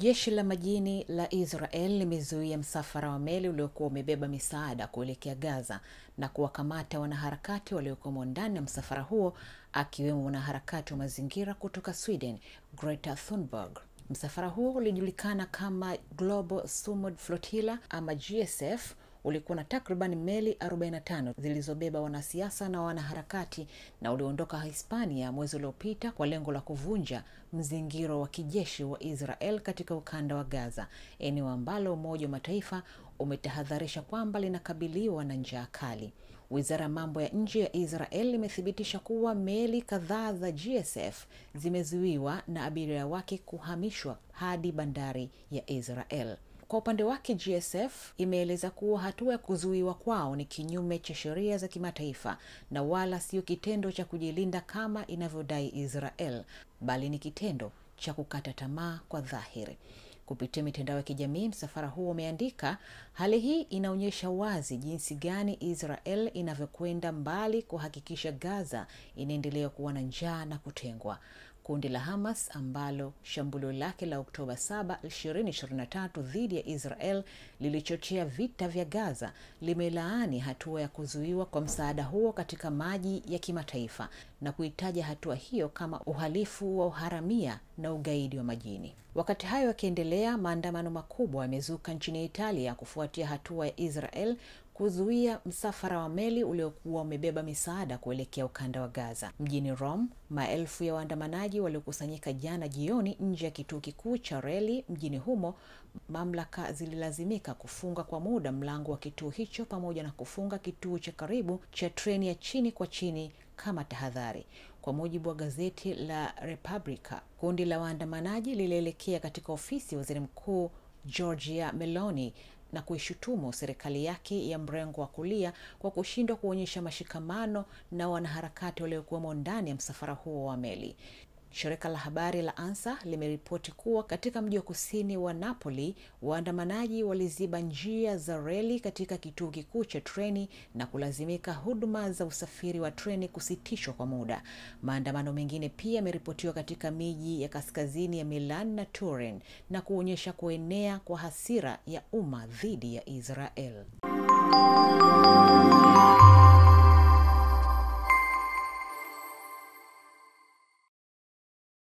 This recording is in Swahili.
Jeshi la majini la Israel limezuia msafara wa meli uliokuwa umebeba misaada kuelekea Gaza na kuwakamata wanaharakati waliokuwa ndani ya msafara huo, akiwemo wanaharakati wa mazingira kutoka Sweden, Greta Thunberg. Msafara huo ulijulikana kama Global Summit Flotilla ama GSF, ulikuwa na takriban meli 45 zilizobeba wanasiasa na wanaharakati, na uliondoka Hispania mwezi uliopita kwa lengo la kuvunja mzingiro wa kijeshi wa Israel katika ukanda wa Gaza, eneo ambalo Umoja wa Mataifa umetahadharisha kwamba linakabiliwa na njaa kali. Wizara ya mambo ya nje ya Israel imethibitisha kuwa meli kadhaa za GSF zimezuiwa na abiria wake kuhamishwa hadi bandari ya Israel. Kwa upande wake, GSF imeeleza kuwa hatua ya kuzuiwa kwao ni kinyume cha sheria za kimataifa na wala sio kitendo cha kujilinda kama inavyodai Israel, bali ni kitendo cha kukata tamaa kwa dhahiri. Kupitia mitandao ya kijamii, msafara huo umeandika, hali hii inaonyesha wazi jinsi gani Israel inavyokwenda mbali kuhakikisha Gaza inaendelea kuwa na njaa na kutengwa. Kundi la Hamas ambalo shambulio lake la Oktoba 7, 2023 dhidi ya Israel lilichochea vita vya Gaza limelaani hatua ya kuzuiwa kwa msaada huo katika maji ya kimataifa na kuitaja hatua hiyo kama uhalifu wa uharamia na ugaidi wa majini. Wakati hayo yakiendelea, maandamano makubwa yamezuka nchini Italia kufuatia hatua ya Israel kuzuia msafara wa meli uliokuwa umebeba misaada kuelekea ukanda wa Gaza. Mjini Rome, maelfu ya waandamanaji waliokusanyika jana jioni nje ya kituo kikuu cha reli mjini humo. Mamlaka zililazimika kufunga kwa muda mlango wa kituo hicho pamoja na kufunga kituo cha karibu cha treni ya chini kwa chini kama tahadhari. Kwa mujibu wa gazeti la Repubblica, kundi la waandamanaji lilielekea katika ofisi ya Waziri Mkuu Giorgia Meloni na kuishutumu serikali yake ya mrengo wa kulia kwa kushindwa kuonyesha mashikamano na wanaharakati waliokuwa ndani ya msafara huo wa meli. Shirika la habari la ANSA limeripoti kuwa katika mji wa kusini wa Napoli, waandamanaji waliziba njia za reli katika kituo kikuu cha treni na kulazimika huduma za usafiri wa treni kusitishwa kwa muda. Maandamano mengine pia yameripotiwa katika miji ya kaskazini ya Milan na Turin na kuonyesha kuenea kwa hasira ya umma dhidi ya Israel.